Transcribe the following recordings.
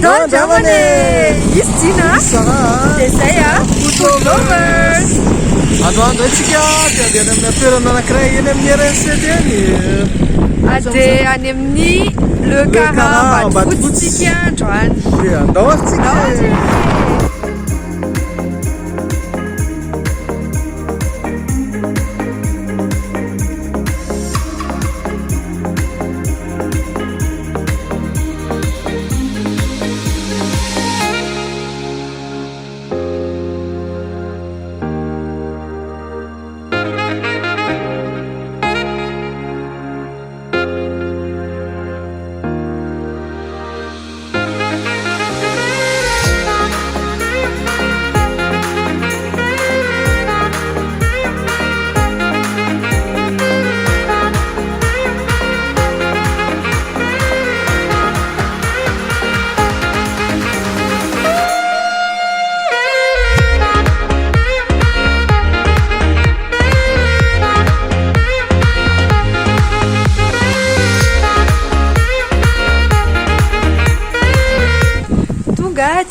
Andramane! Izy Tina! Dia izay food lovers! Androandro antsika dia andeha amin'ny toerana anankiray eny amin'ny RNCD eny. Dia any amin'ny Le Carin Ambatofotsika androany. Dia andao antsika.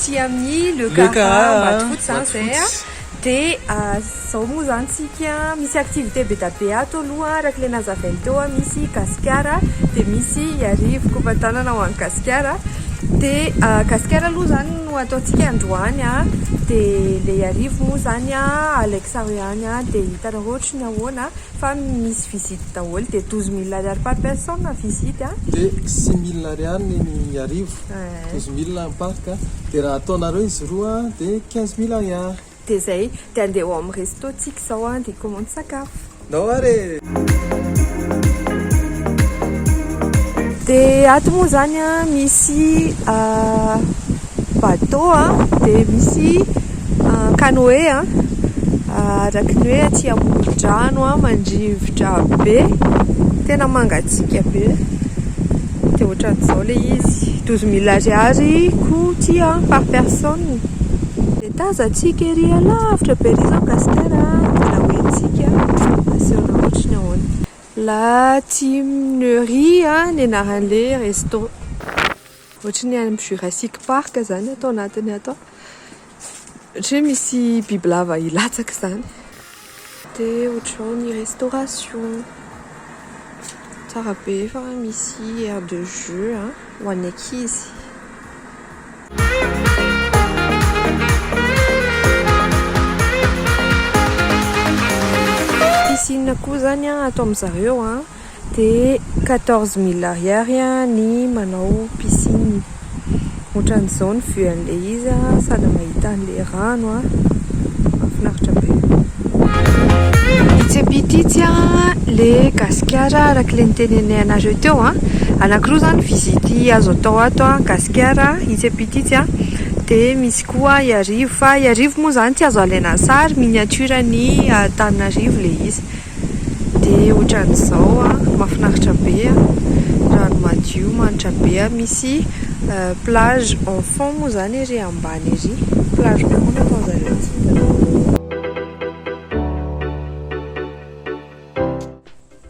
Ty amin'ny Le Carin Ambatofotsy zay dia zao moa zany tsika misy activité be da be ato aloha araka le nazavainy teo misy kasikara dia misy arivo kopatanana ho an'ny kasikara dia kasikara aloha zany no ataontsika androany dia le arivo moa zany alexariany dia hitanao ohatra ny ahoana fa misy visite daholo dia 12 000 ariary par personne visite dia 6 000 ariary ny arivo 12 000 miparika dia raha ataonareo izy roa dia 15 000 ariary dia zay dia andeha ho amin'ny resto tsika zao dia commande sakafo ndao are. dia ato moa zany misy bateau dia misy canoë araka ny hoe aty amoron-drano mandrivotra be tena mangatsiaka be dia ohatran'izao le izy 12 000 ariary koty par personne dia tazantsika ery alavitra be ry zao kasikara dia la hoentsika aseona ohatra ny ahoana la Timnerie ny anaran'le resto ohatra ny amin'ny Jurassic Park zany atao anatiny atao ohatra misy biby lava ilatsaka zany dia ohatrao ny restauration tsara be fa misy aire de jeu ho an'ny ankizy. Piscine koa zany atao amin'zareo dia 14 000 ariary ny manao piscine ohatran'izao ny vue an'le izy sady mahita an'le rano mahafinaritra be. Itsepititsy le kasikara araka le nitenenay anareo teo anankiroa zany visity azo atao ato kasikara itsepititsy dia misy koa iarivo fa iarivo moa zany tsy azo alaina sary miniature ny Antananarivo le izy dia ohatran'izao mahafinaritra be rano madio manitra be misy plage enfant moa zany ery ambany ery plage be moa nataon'zareo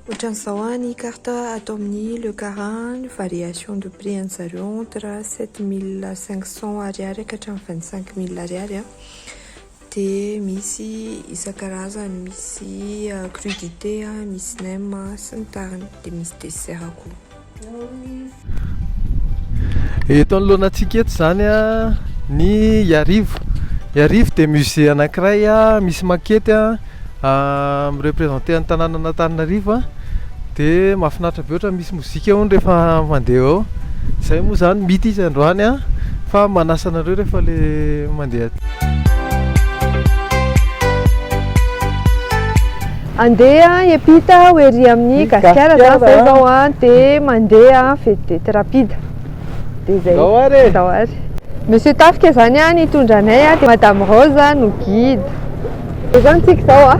ohatran'izao ny carte atao amin'ny Le Carin variation de prix an'zareo entre 7 500 ariary ka hatramin'ny 25 000 ariary dia misy isan-karazany misy crudité misy nem sy ny tariny dia misy dessert koa. Eto anoloanantsika eto zany ny iarivo dia musée anankiray misy makety mirepresenté ny tanàna Antananarivo dia mahafinaritra be ohatra misy mozika ao rehefa mandeha ao izay moa zany mity izy androany fa manasa anareo rehefa le mandeha andeha hiampita ery amin'ny kasikara zao dia mandeha fete rapide dia zay ndao ary monsieur Tafika zany nitondra anay dia madame Rose no guide dia zany tsika zao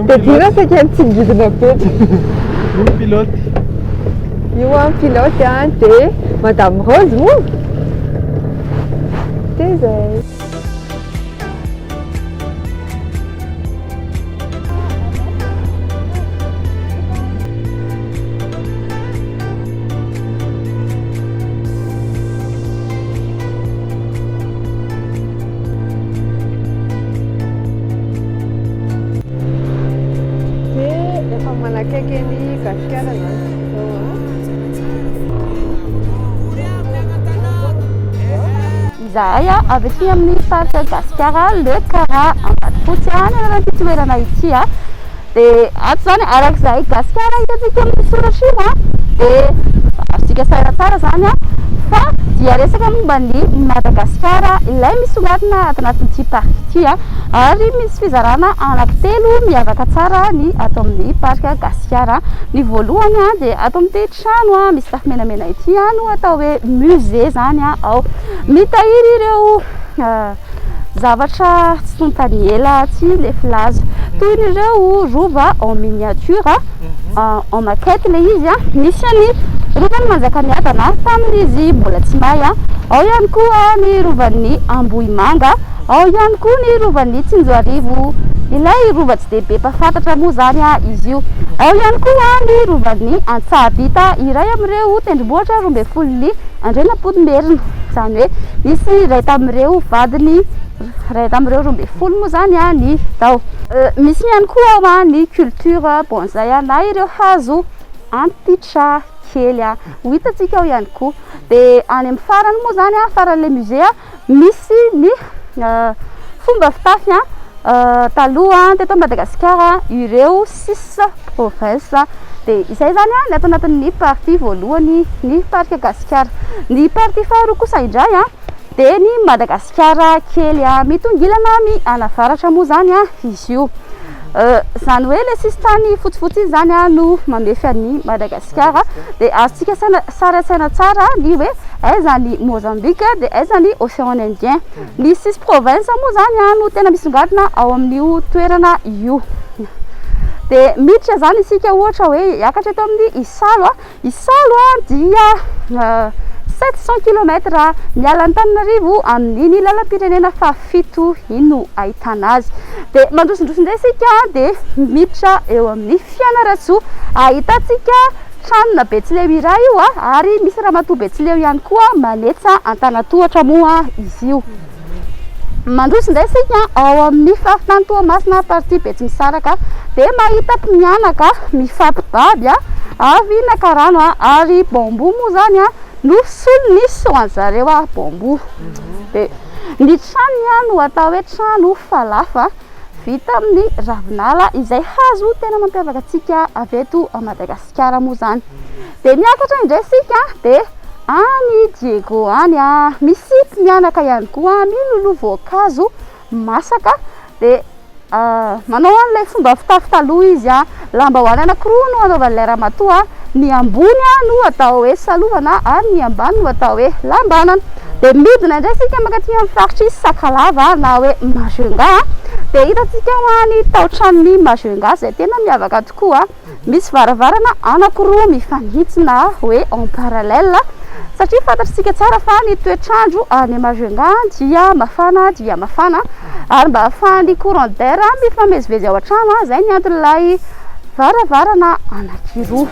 dia dira saika mitsingidina be io pilote io pilote dia madame Rose moa dia zay. Madagasikara zany. Izahay avy aty amin'ny parc Gasikara le Kara Ambatofotsy any anaty toerana ity dia ato zany arak'izay Gasikara hitantsika amin'ny soratra io dia arsika tsara zany fa dia resaka momba ny Madagasikara ilay misongadina ato anatin'ity parc ity ary misy fizarana anankitelo miavaka tsara ny ato amin'ny parc Gasikara. Ny voalohany dia ato amin'ity trano misy tafo menamena ity no atao hoe musée zany ao mitahiry ireo zavatra tsy tontaniela tsy le filaza toy ireo rova en miniature en maquette le izy misy ny rovan'ny Manjakamiadana tamin'izy mbola tsy may ao ihany koa ny rovan'ny Ambohimanga ao ihany koa ny rovan'ny Tsinjoarivo ilay rova tsy dehibe mpafantatra moa zany izy io ao ihany koa ny rovan'ny Antsahadita iray amin'ireo tendrombohitra 12 Andrenampotomerina zany hoe misy iray tamin'ireo vadiny iray tamin'ireo 12 moa zany ny tao misy ihany koa ny culture bonsai na ireo hazo antitra kely ho hitantsika ao ihany koa dia any amin'ny farany moa zany faran'le musée misy ny fomba fitafy taloha teto Madagasikara ireo 6 province dia izay zany ny ato anatin'ny partie voalohany ny parc Gasikara. Ny partie faharoa kosa indray dia ny Madagasikara kely mitongilana ny anavaratra moa zany izy io zany hoe le sistany fotsifotsy iny zany no mamefy ny Madagasikara dia azontsika sarasaina tsara ny hoe aiza ny Mozambique dia aiza ny Océan Indien. Ny 6 province moa zany no tena misongadina ao amin'io toerana io dia miditra zany isika ohatra hoe hiakatra eto amin'ny Isalo dia 700 km miala Antananarivo amin'iny lalam-pirenena fahafito iny no ahitana azy dia mandrosindrosindray isika dia miditra eo amin'ny Fianarantsoa ahitantsika tranona Betsileo iray io ary misy ramatoa Betsileo ihany koa manetsa Antanatohatra moa izy io. Mandrosindray isika ao amin'ny faritany Toamasina partie Betsimisaraka dia mahita mpimianaka mifampibaby avy Nakarano ary bambo moa zany no solony soan'zareo bambo dia ny trano no atao hoe trano falafa vita amin'ny ravinala izay hazo tena mampiavaka antsika avy eto a Madagasikara moa zany dia miakatra indray isika dia any Diego any misy mpimianaka ihany koa miloloha voankazo masaka dia manao an'ilay fomba fitafy taloha izy lambahoany anankiroa no anaovan'ilay ramatoa ny ambony no atao hoe salovana ary ny ambany no atao hoe lambanana dia midina indray isika makaty amin'ny faritry Sakalava na hoe Majunga dia hitantsika ny tao-tranon'ny Majunga izay tena miavaka tokoa misy varavarana anankiroa mifanitsina hoe en parallèle satria fantatritsika tsara fa ny toetrandro any Majunga dia mafana ary mba ahafahan'ny courant d'air mifamezivezy ao an-trano izay ny anton'ilay varavarana anankiroa.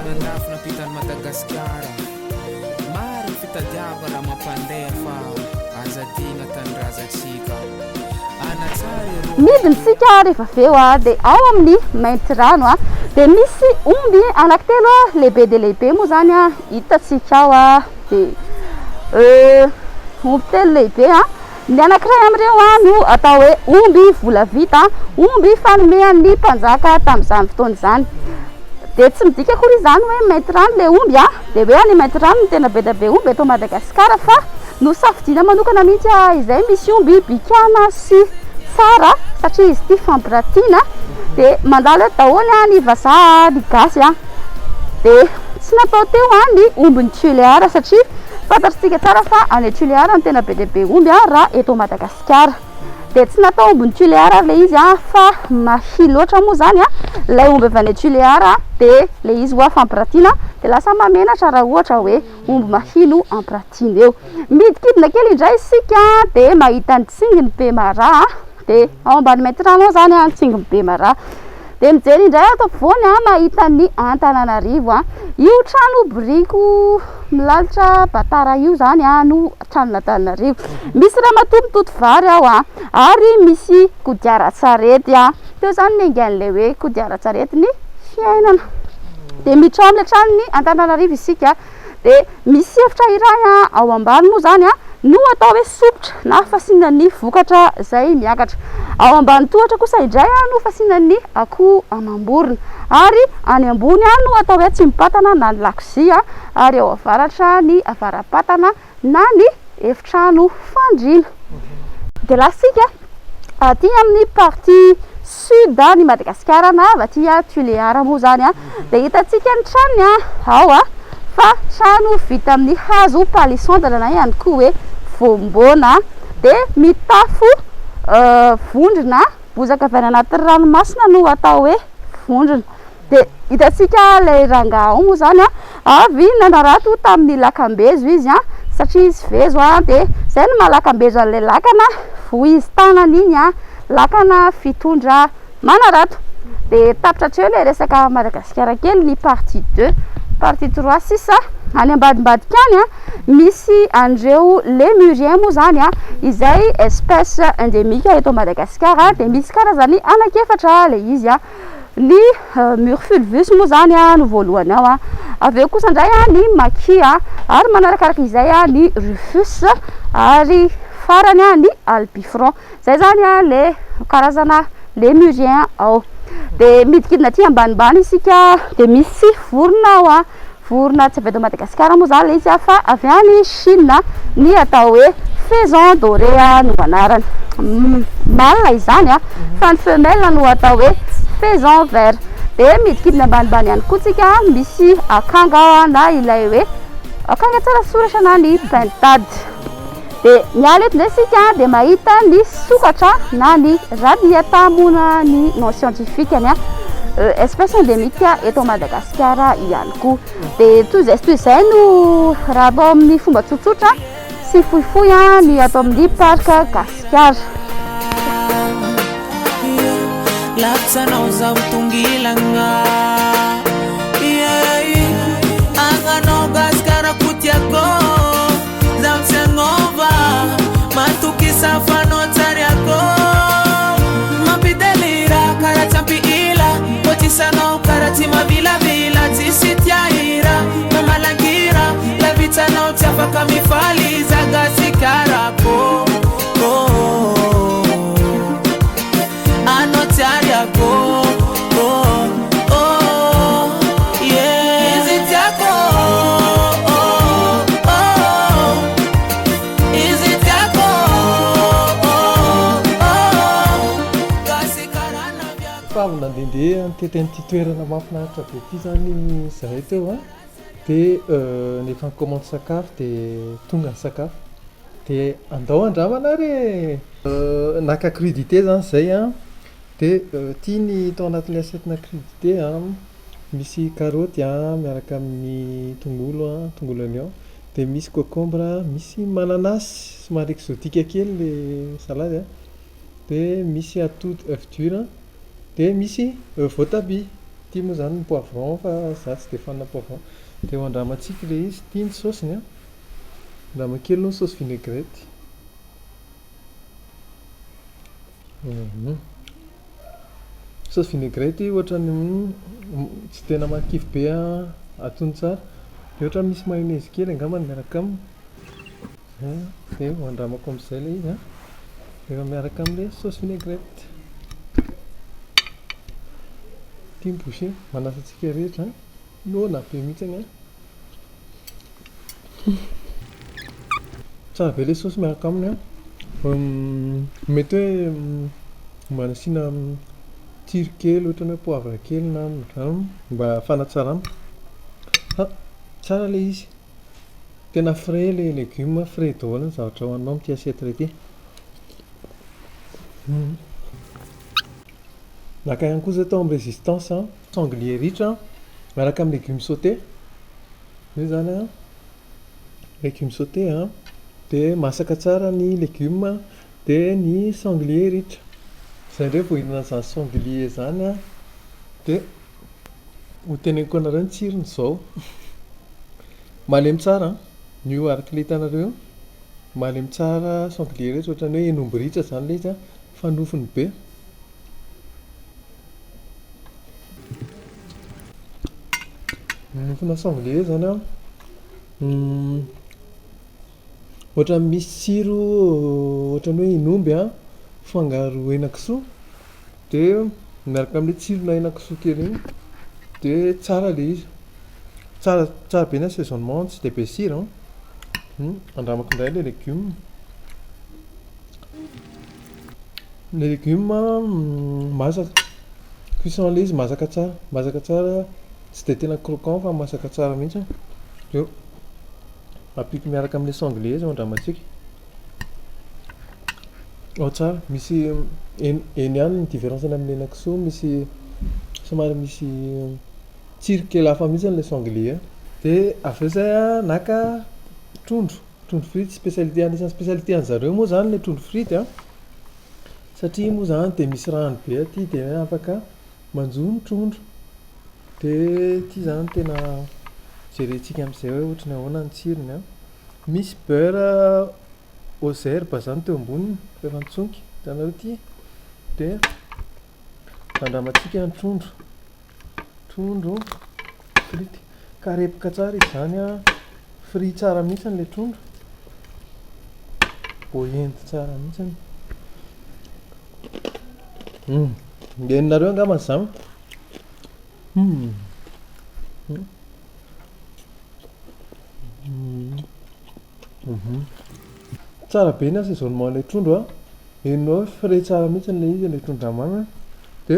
Midina isika rehefa aveo dia ao amin'ny mainty rano dia misy omby anankitelo lehibe dia lehibe moa zany hitantsika ao dia omby telo lehibe ny anankiray amin'ireo no atao hoe omby vola vita omby fanomehan'ny mpanjaka tamin'izany fotoana izany dia tsy midika kory izany hoe mainty rano le omby dia hoe any mainty rano no tena be dia be omby eto Madagasikara fa no safidiana manokana mihitsy izay misy omby bikana sy tsara satria izy ity fampiratiana dia mandalo eto daholo ny vazaha ny gasy dia tsy natao teo ny omby ny Tuléar satria fantatritsika tsara fa any Tuléar no tena be dia be omby raha eto Madagasikara dia tsy natao omby ny Tuléar le izy fa mahi loatra moa zany ilay omby avy any Tuléar dia le izy hoa fampiratiana dia lasa mamenatra raha ohatra hoe omby mahino ampiratiana eo. Midikidina kely indray isika dia mahita ny tsinginy Bemara dia ao ambany mainty rano ao zany ny tsinginy Bemara dia mijery indray ato ampovoany mahita ny Antananarivo io trano biriky milalitra Batara io zany no trano Antananarivo misy ramatoa mitoto vary ao ary misy kodiaran-tsarety teo zany ny aingan'ilay hoe kodiaran-tsarety ny fiainana. de miditra am'le tranony Antananarivo isika de misy efitra iray ao ambany moa zany no atao hoe sopotra na fasinan'ny vokatra zay miakatra. Ao ambany tohatra kosa indray no fasinan'ny akoho amam-borona ary any ambony no atao hoe tsimpatana na ny lakozia ary ao avaratra ny avarapatana na ny efitrano fandriana. De lasika aty amin'ny partie sud ny Madagasikara na aty Tuléar moa zany de hitantsika ny tranony ao fa trano vita amin'ny hazo palissandre na ihany koa hoe vombona de mitafo vondrona bozaka avy any anaty ranomasina no atao hoe vondrona. De hitantsika ilay rangaha ao moa zany avy nanarato tamin'ny lakambezo izy satria izy vezo de zay no malakambezo an'ilay lakana voizy tanana iny lakana fitondra manarato. De tapitra hatreo ilay resaka Madagasikara kely ny partie 2. Partie 3 sisa any ambadimbadika any misy an'ireo lémurien moa zany izay espèce endémique eto Madagasikara de misy karazany anakefatra le izy ny Murfulvus moa zany no voalohany ao aveo kosa indray ny maki ary manarakaraka izay ny Rufus ary farany ny albifron. Zay zany le karazana lémurien ao. De midikidina aty ambanimbany isika de misy vorona ao vorona tsy avy eto Madagasikara moa zany le izy fa avy any Chine ny atao hoe faisan doré no anarany. Mâle izany fa ny femelle no atao hoe faisan vert. De midikidina ambanimbany ihany koa tsika misy akanga na ilay hoe akanga tsara soratra na ny pintade. De miala eto ndray sika de mahita ny sokatra na ny radiata moa ny nom scientifique espèce endémique eto Madagasikara ihany koa. De toy izay no raha atao amin'ny fomba tsotsotra sy fohifohy ny atao amin'ny parc Gasikara. Lapsanao zaho tongilagna anganao Gasikara kotiako zaho tsy agnova matokisa fanao tsariako mampidelira karaha tsy ampihila otisanao karaha tsy mavilavila tsisy tiahira mamalagira lavitsanao tsy afaka mifaly za Gasikarako anao tiariako izy tiako izy tiako Gasikarana fa avy nandehandeha niteten'ity toerana mahafinaritra be ity zany zahay teo de nefa nikomandy sakafo de tonga ny sakafo de andao andramana re naka crudité zany zay de tiany tao anatin'ny asetina crudité misy karaoty miaraka amin'ny tongolo tongolo oignon de misy concombre misy mananasy somary exotique kely le salade de misy atody œuf dur de misy voatabia ty moa zany ny poivron fa za tsy de fanina poivron de ho andramantsika le izy ty ny saosiny andramakely no sauce vinaigrette. Sauce vinaigrette ohatrany tsy tena makify be atony tsara de ohatra misy mayonnaise kely angambany miaraka aminy de ho andramako amin'izay le izy rehefa miaraka amin'le sauce vinaigrette. Ty boucher manasantsika rehetra nona be mihitsy agny tsara be le sauce miaraka aminy mety hoe manasiana tsiro kely ohatrany hoe poivre kely na mba fanatsarana fa tsara le izy tena frais le légume frais daholo ny zavatra hoaninao amin'ity assiette rety. Naka ihany koa zay tao amin'ny résistance sanglier ritra miaraka amin'ny légumes sauté io zany légumes sauté de masaka tsara ny légume de ny sanglier ritra zay ndray vao hihinana zany sanglier zany de ho teneniko anareo ny tsirony zao malemy tsara nio araka le hitanareo malemy tsara sanglier rehetra ohatrany hoe henomby ritra zany le izy fanofony be. nofona sanglier zany a ohatra misy tsiro ohatrany hoe inomby a fangaro henan-kisoa de miaraka amin'le tsirona henan-kisoa kely igny de tsara le izy tsara be ny assaisonnement tsy de be sira andramako indray le légume masaka cuisson le izy masaka tsara tsy de tena croquant fa masaka tsara mihitsy eo apiko miaraka amin'le sanglier izy andramantsika tsara misy eny ihany ny différence ny amin'ny henan-kisoa misy somary misy tsiro kely hafa mihitsy le sanglier de aveo zay a naka trondro frity spécialité anisan'ny spécialité an'zareo moa zany le trondro frity a satria moa zany de misy rano be aty de afaka manjono trondro de ty zany tena jerentsika amin'izay hoe ohatrany ahoana ny tsirony a misy beurre aux herbes zany teo amboniny rehefa ntsonky hitanareo ty de andramantsika ny trondro frity karepoka tsara izy zany a frit tsara mihitsy le trondro boyendy tsara mihitsy ngenonareo angamba zany tsara be ny assaisonnement le trondro a henonao hoe frais tsara mihitsy le izy le trondramamy de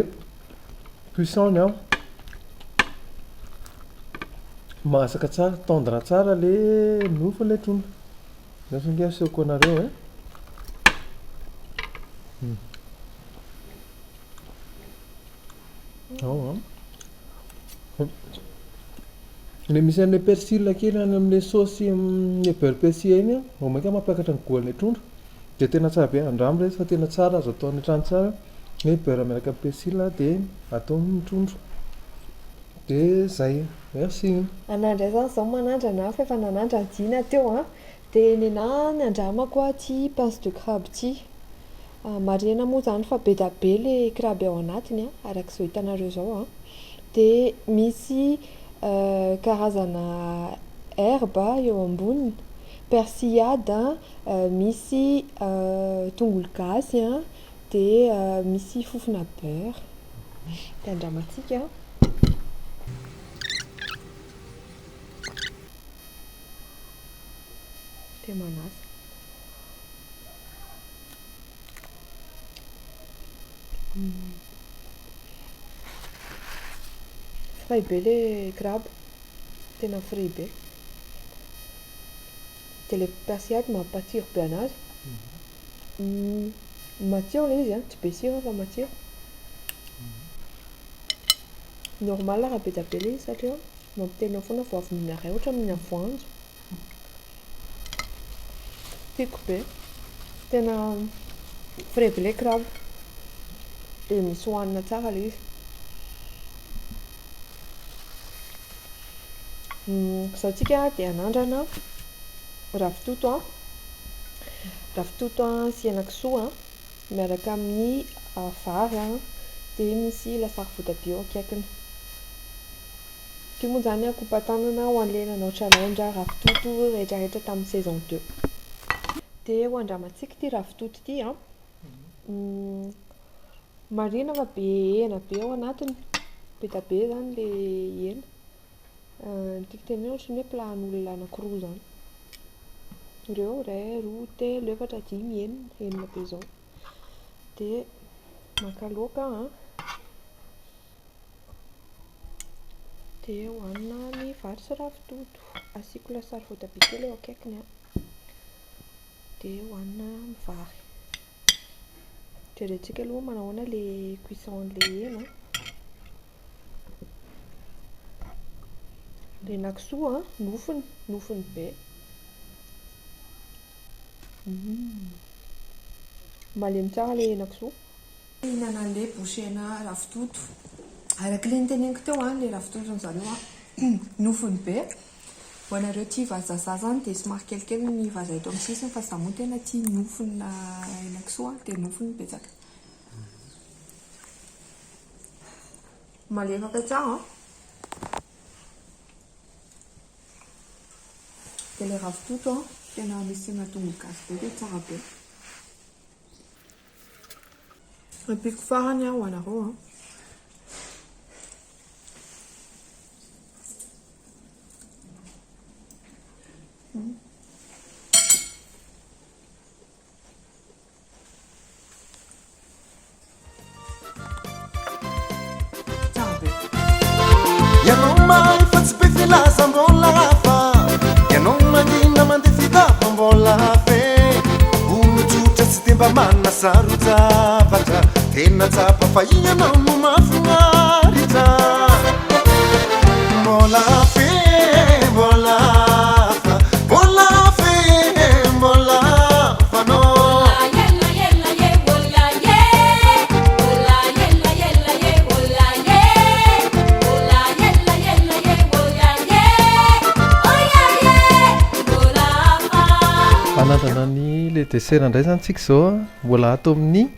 cuisson a masaka tsara tendre tsara le nofo le trondro nafinga seoko anareo le misy an'le persile kely any amin'le saosy le beurre persil iny vao mainka mampiakatra ny goan'le trondro de tena tsara be andramo rehetra fa tena tsara azo atao hatrany tsara ny beurre miaraka amin'ny persile de atao ny trondro de zay merci anandra zany zao manandrana fa efa nanandra dina teo de nenahy ny andramako ty pince de crabe ty marina moa zany fa be da be le crabe ao anatiny arak'izao hitanareo zao de misy karazana herbe eo amboniny persillade misy tongolo gasy de misy fofona beurre de andramantsika de manasa frais be le crabe tena frais be de le persillade mampatsiro be anazy matsiro le izy tsy be sira fa matsiro normal raha be da be le izy satria mampitenao foana vao avy mihina ray ohatra mihina voanjo tiako be tena frais be le crabe de misy hohanina tsara le izy zao tsika de anandrana ravitoto sy henan-kisoa miaraka amin'ny vary de misy lasary voatabia akaikiny ty moa zany akopatanana ho an'le nanao challenge ravitoto rehetrarehetra tamin'ny saison 2 de ho andramantsika ty ravitoto ty marina fa be hena be ao anatiny be da be zany le hena tiako tena ohatrany hoe plahan'olona anankiroa zany ireo 1 2 3 4 5 enina be zao de maka laoka de hohanina ny vary sy ravitoto asiako lasary voatabia kely eo akaikiny de hohanina amin'ny vary jerentsika aloha manahoana le cuisson le hena le henan-kisoa nofony be malemy tsara le henan-kisoa hinana le bouchena ravitoto araka le niteneniko teo le ravitoto n'zareo nofony be ho anareo tia vazaza zany de somary kelikely ny vaza eto amin'ny sisiny fa za moa tena tia nofona henan-kisoa de nofony betsaka malefaka tsara mandinika le ravitoto tena misina tongolo gasy be dia tsara be. Ampiako farany ho anareo Ianao mai fa tsy be filaza mbola hafa Ianao magnina mandeha fitapa mbola fe Olotsotra tsy dia mba manana sarojavatra Tena tsapa fa ianao no mahafinaritra Mbola fe, mbola hafa Mbola fe, mbola hafanao Anatana ny le dessert indray zany tsika zao mbola ato amin'ny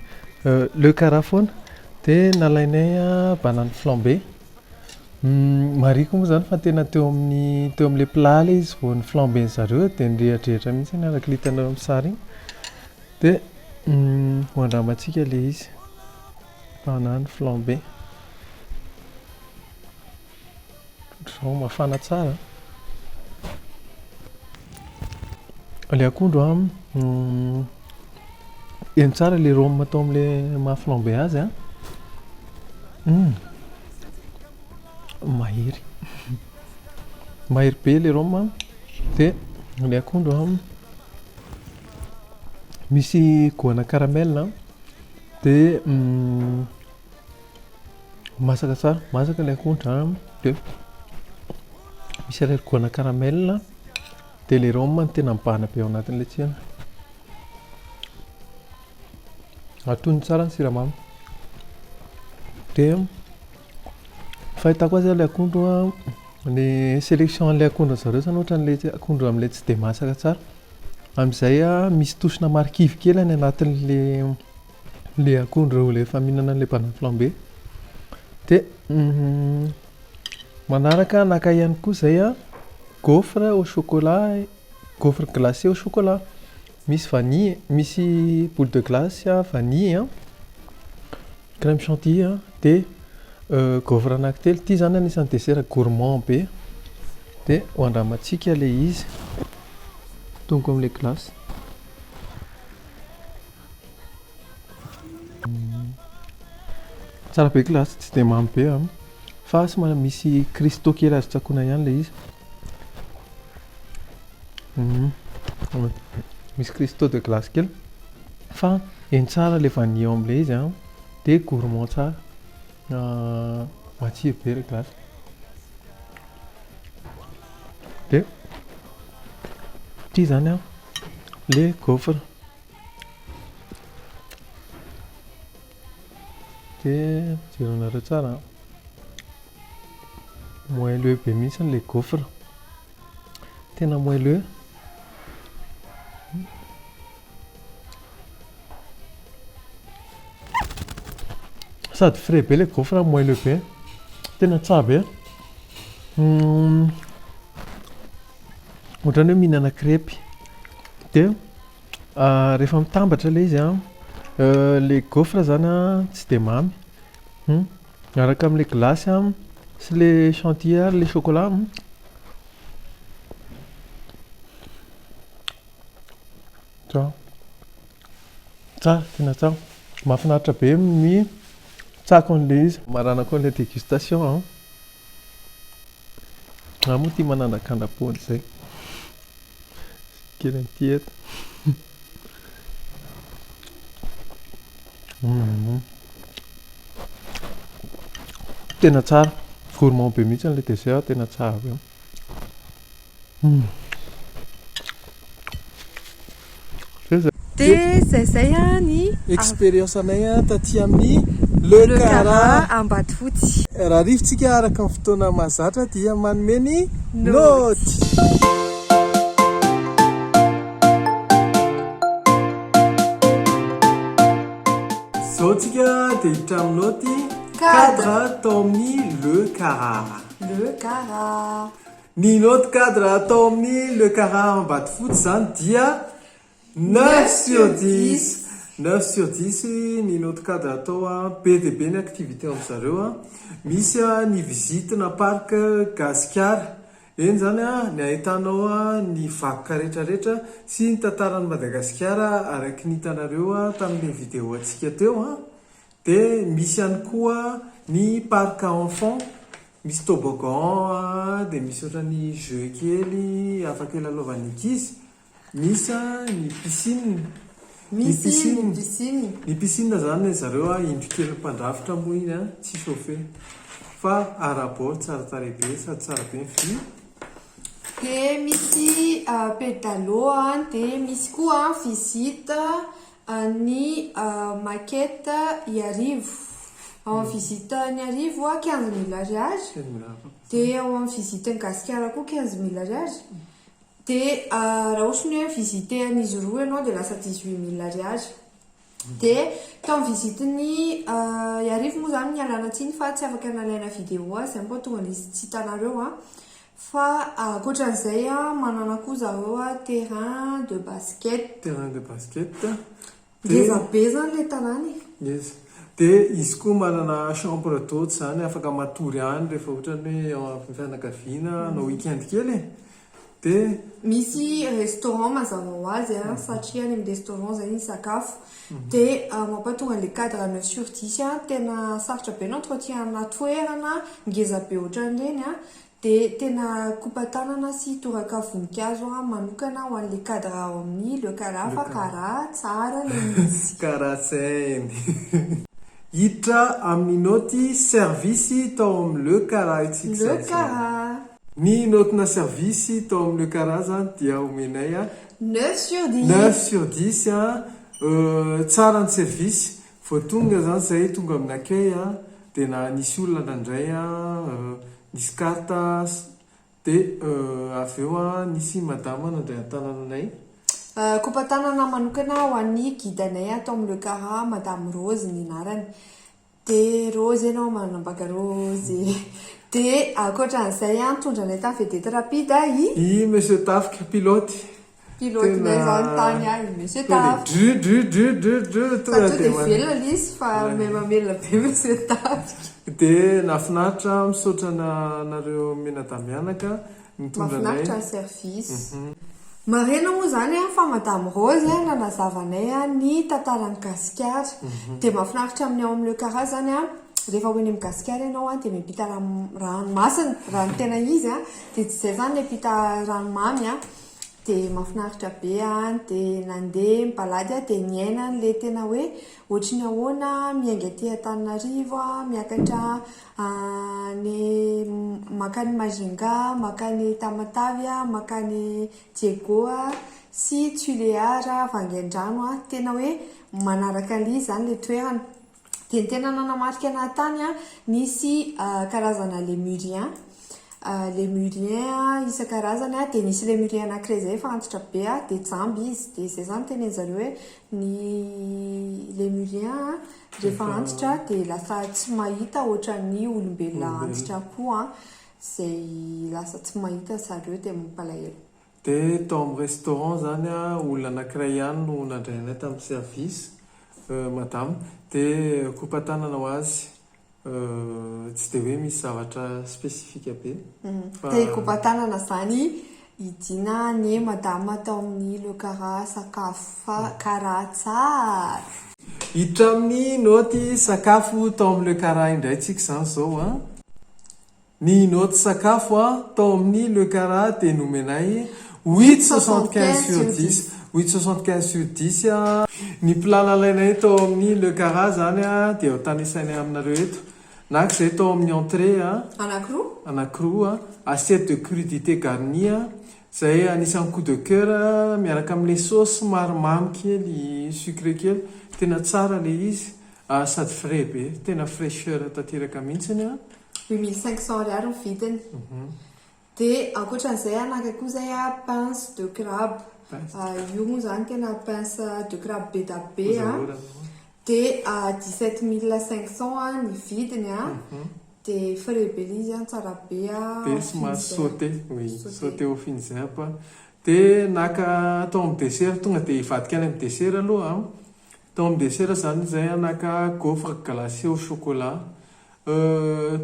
le cara foana dia nalainay banane flambé mariko moa zany fa tena teo amin'le plat le izy vao ny flambé zareo dia nirehadrehatra mihitsy araka le hitanao amin'ny sary igny dia hoandramantsika le izy banane flambé zao mafana tsara le akondro eny tsara le rhum atao amin'le mahaflambe azy mahery mahery be le rhum dia le akondro misy goana caramel dia masaka tsara masaka le akondro dia misy irery goana caramel dia le rhum no tena mibahana be ao anatin'ilay tsena atony tsara ny siramamy dia fahitako azy le akondro ny sélection an'ilay akondro zareo zany ohatra n'ilay akondro amin'ilay tsy dia masaka tsara amin'izay misy tosina marikivy kely any anatin'le akondro le efa mihinana an'ilay banane flambé dia manaraka naka ihany koa izay gaufre au chocolat, gaufre glacé au chocolat. Miss vanille, misy boule de glace, vanille, crème chantilly, dia gaufre anankitelo. Ity zany anisan'ny dessert gourmand be. Dia hoandramantsika le izy tonga amin'ilay glace. Tsara be glace, tsy dia mamy be fa somary misy cristaux kely azo tsakoana ihany le izy. Misy cristaux de glace kely fa eny tsara le vanille ao amin'ilay izy dia gourmand tsara matsiro be le glace dia ity zany le gaufre dia jeronareo tsara moelleux be mihitsy le gaufre tena moelleux sady frais be le gaufre moelleux be tena tsara be ohatrany hoe mihinana crêpe dia rehefa mitambatra le izy le gaufre zany tsy dia mamy araka amin'le glace sy le chantilly ary le chocolat tsara tena tsara mahafinaritra be ny tsako an'le izy maranako an'ilay dégustation moa tia mananakandapony zay kely an'ity eto tena tsara gourmand be mihitsy an'ilay dessert tena tsara be dia zay ny expérience anay taty amin'ny le cara Ambatofotsy. raha rivotsika araka ny fotoana mahazatra dia manome ny noty zao tsika dia hiditra amin'ny noty 4 tao amin'ny le cara. Ny note cadre atao amin'ny le cara ambadifotsy zany dia 9/10. 9/10 ny note cadre atao a be dia be ny activité amin'zareo a. Misy a ny visitina parc Gasikara. Eny zany a ny ahitanao a ny vakoka rehetrarehetra sy ny tantaran'i Madagasikara araky ny hitanareo a tamin'ilay vidéo antsika teo a. Dia misy ihany koa ny parc enfant, misy toboggan dia misy ohatrany jeu kely afaka ilalaovan'ny ankizy. Misy ny piscine. Ny piscine zany zareo a indro kely mpandrafitra moa iny a tsy chauffé fa arabord tsara tarehy be sady tsara be ny vy. Dia misy pédalo dia misy koa visite ny maquette Iarivo. Ao amin'ny visite ny Arivo a 15 000 ariary. Dia ao amin'ny visite ny Gasikara koa 15 000 ariary. Dia raha ohatra ny hoe visite an'izy roa ianao dia lasa 18 000 ariary. Dia tao amin'ny visite ny Iarivo moa zany ny alana tsiny fa tsy afaka nalaina vidéo a, izay mba tonga nisy tsy hitanareo a. Fa ankoatran'izay a manana koa zareo a terrain de basket. Ngeza be zany ilay tanàny. Yes. Dia izy koa manana chambre d'hôte zany afaka matory any rehefa ohatrany hoe ao amin'ny fianakaviana na weekend kely. Dia misy restaurant mazava ho azy a satria any amin'ny restaurant zay ny sakafo. Dia mampatonga le cadre 9/10 a tena sarotra be n'entretien toerana ngeza be ohatran'ireny a. Dia tena kopa-tanana sy toraka voninkazo manokana ho an'ilay cadre ao amin'ny le cara fa cara tsara le izy. Cara sainy. Hiditra amin'ny noty service tao amin'ny le cara itsika. Le cara. Ny notina service tao amin'ny le cara zany dia omenay a 9/10. 9/10 a. Tsara ny service vao tonga zany zay tonga amin'ny accueil a dia na nisy olona nandray a nisy karta dia avy eo a nisy madama nandray an-tanananay. Kopa-tanana manokana ho an'ny guidanay atao amin'ny le cara Madame Rose ny anarany. Dia Rose ianao manambaka Rose. Dia ankoatran'izay tondranay tamin'ny vedety rapide i monsieur Tafika pilote. Pilotenay zany tany any monsieur Tafika. Fa tonga dia velona izy fa mamelona be monsieur Tafika. Dia nafinaritra misaotra nareo mena damianaka nitondranay. Mahafinaritra ny service. Marena moa zany fa Madame Rose nanazavanay ny tantaran'i Gasikara. Dia mahafinaritra amin'ny ao amin'ny le cara zany rehefa hoeny amin'ny Gasikara ianao dia miampita ranomasina raha ny tena izy dia tsy izay zany miampita ranomamy dia mahafinaritra be dia nandeha mibalady dia niaina n'ilay tena hoe ohatry ny ahoana miainga aty Antananarivo miakatra ny makany Majunga, makany Tamatavy, makany Diego sy Tuléar, Vangaindrano tena hoe manaraka an'ilay zany le toerana. Dia ny tena nanamarika anahy tany nisy karazana lémurien. Lémurien isan-karazany dia nisy lémurien anankiray izay efa antitra be dia jamby izy. Dia izay zany tenen'zareo hoe ny lémurien rehefa antitra dia lasa tsy mahita ohatran'ny olombelona antitra koa izay lasa tsy mahita zareo dia mampalahelo. Dia tao amin'ny restaurant zany olona anankiray ihany no nandrainay tamin'ny service madame. Dia kopa-tanana ho azy tsy dia hoe misy zavatra spesifika be. Dia kopa-tanana zany hidina ny madama tao amin'ny le cara sakafo fa cara tsara. Hiditra amin'ny noty sakafo tao amin'ny le cara indray tsika zany zao ny noty sakafo tao amin'ny le cara dia nomenay 8/75/10. 8/75/10 ny plan nalainay tao amin'ny le cara zany dia ho tanisainay aminareo eto nak'izay tao amin'ny entrée anankiroa assiette de crudité garnie izay anisan'ny coup de cœur miaraka amin'ilay sauce maromamy kely sucré kely tena tsara le izy sady frais be tena fraîcheur tanteraka mihitsiny 8500 ariary ny vidiny. Dia ankoatran'izay anaka koa zay pince de crabe. Io moa zany tena pince de crabe be da be dia 17 500 ny vidiny de frais be izy tsara be de somary sauté oui sauté au fine zay apa de naka atao amin'ny dessert tonga de ivadika any amin'ny dessert aloha atao amin'ny dessert zany zay naka gaufre glacé au chocolat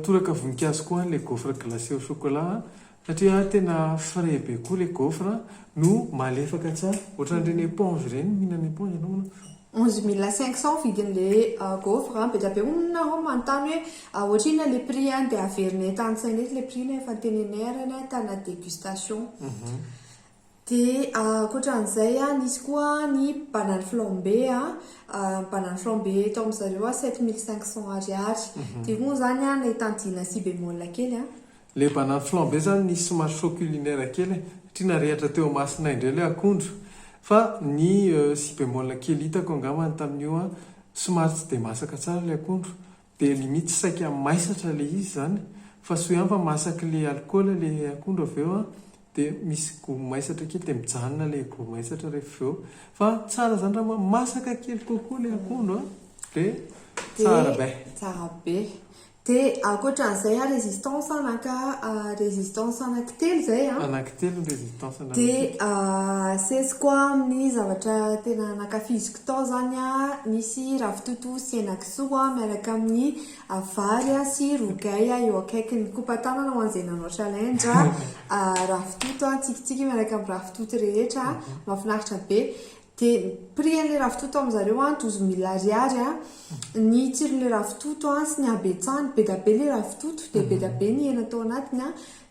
toraka voninkazo koa le gaufre glacé au chocolat satria tena frais be koa le gaufre no malefaka tsara ohatran'ireny éponge reny mihinana éponge anao 11 500 vidin'le gaufre be dia be onona ho manontany hoe ohatrina le prix dia averinay tany saina eto le prix efa tenenerana tana dégustation de akoatran'izay nisy koa ny banane flambé banane flambé tao amin'zareo 7500 ariary de moa zany nahitandina si bémol kely le banane flambé zany nisy somary choc culinaire kely satria narehatra teo masina indray le akondro fa ny si bémol kely hitako angamany tamin'io somary tsy de masaka tsara le akondro de limite tsy saika maisatra le izy zany fa soa ihany fa masaka le alcool le akondro avy eo de misy go maisatra kely de mijanona le go maisatra rehefa eo fa tsara zany raha masaka kely kokoa le akondro de tsara be de akoatran'izay résistance naka résistance anankitelo zay anankitelo résistance de sesy koa amin'ny zavatra tena nakafiziko tao zany nisy ravitoto sy henakisoa miaraka amin'ny vary sy rogay eo akaiky ny kopatanana ho an'izay nanao challenge ravitoto tsikitsiky miaraka amin'ny ravitoto rehetra mahafinaritra be de prix an'le ravitoto amin'zareo 12000 ariary ny tsiron'le ravitoto sy ny abetsany be da be le ravitoto de be da be ny hena tao anatiny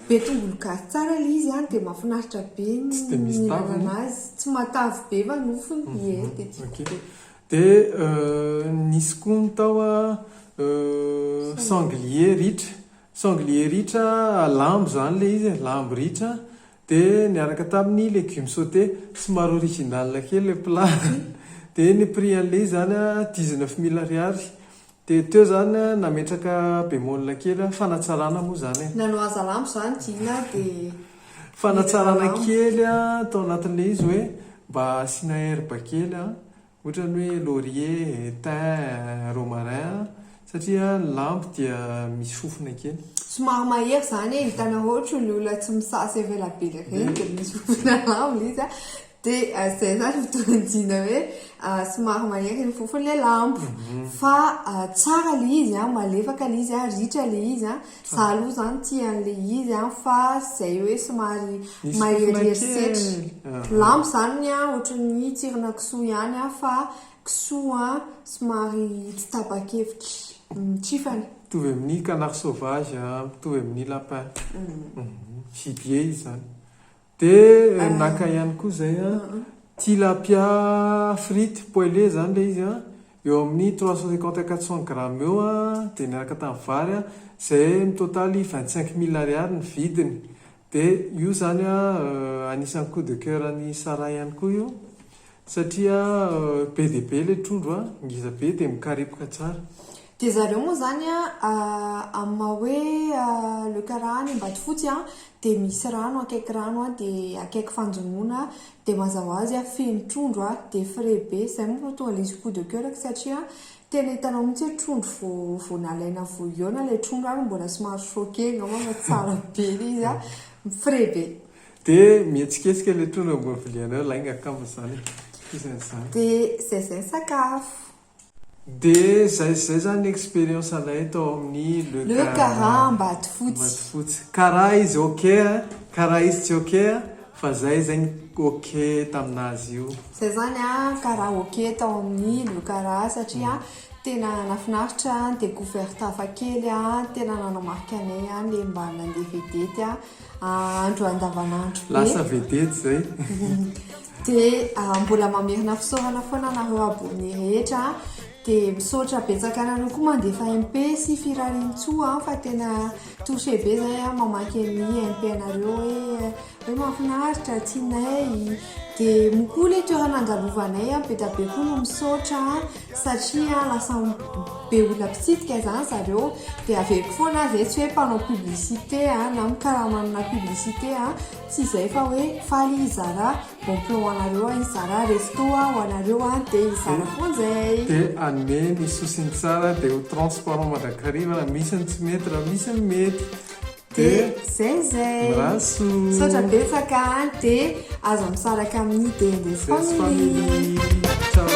be tongolo gasy tsara le izy de mahafinaritra be ny azy tsy matavy be fa nofony de nisy koa ny tao sanglier ritra lambo zany le izy lambo ritra de niaraka tamin'ny légumes sauté somary original kely le plat de ny prix an'le zany 19000 ariary de teo zany nametraka bémol kely fanatsarana moa zany nanao aza lambo zany tina de fanatsarana kely tao anatin'le izy hoe mba asina herbe kely ohatrany hoe laurier thym romarin satria lambo dia misy fofona kely somary mahery zany hitana ohatra ny olona tsy misasy avela-bela reny de misy fofona lambo izy de zay zany fitondina hoe somary mahery ny fofon'le lambo fa tsara le izy malefaka le izy ritra le izy zaloha zany tian'le izy fa zay hoe somary mahery setra lambo zany ohatra ny tsirona kisoa ihany fa kisoa somary tsy tapa-kevitra tsifany mitovy amin'ny canard sauvage mitovy amin'ny lapin gibier izy zany de naka ihany koa zay tilapia frite poêlé zany le izy eo amin'ny 350 400 grammes eo de niaraka tamin'ny vary zay mitotaly 25000 ariary ny vidiny de io zany anisan'ny coup de cœur any Sara ihany koa io satria be de be le trondro ngeza be de mikarepoka tsara de zareo moa zany amma hoe le karaha ny Ambatofotsy de misy rano akaiky rano de akaiky fanjonona de mazava azy feno trondro de frais be zay moa tonga le izy coup de cœur satria tena hitanao mihitsy hoe trondro vo nalaina vo iona le trondro mbola somary choqué ngamba tsara be izy frais be de mihetsiketsika le trondro ambony vilianao lainga kamo zany de zay sakafo de zay zany expérience anay tao amin'ny le karaha Ambatofotsy karaha izy karaha izy tsy fa zay zany taminazy io zay zany karaoké tao amin'ny le karaha satria tena nafinaritra découverte hafakely tena nanamarika anay le mba nandeha vedety andro andavanandro lasa vedety zay de mbola mamerina fisaorana foana nareo abonné rehetra de misaotra betsaka anareo koa mandefa MP sy firarintsoa fa tena touché be zay mamaky ny MP anareo hoe hoe mahafinaritra tianay dia mokoly toerana angalovanay be da be koa no misaotra satria lasa be olona mpitsidika zany zareo dia aveko foana zay tsy hoe mpanao publicité na mikaramanana publicité tsy izay fa hoe faly izara bon plan ho anareo izara resto ho anareo dia izara foan'izay dia anome ny sosiny tsara dia ho transparent mandrakariva misy ny tsy mety raha misy ny mety dia zay raso saotra betsaka dia azo misaraka amin'ny dende famille. Ciao.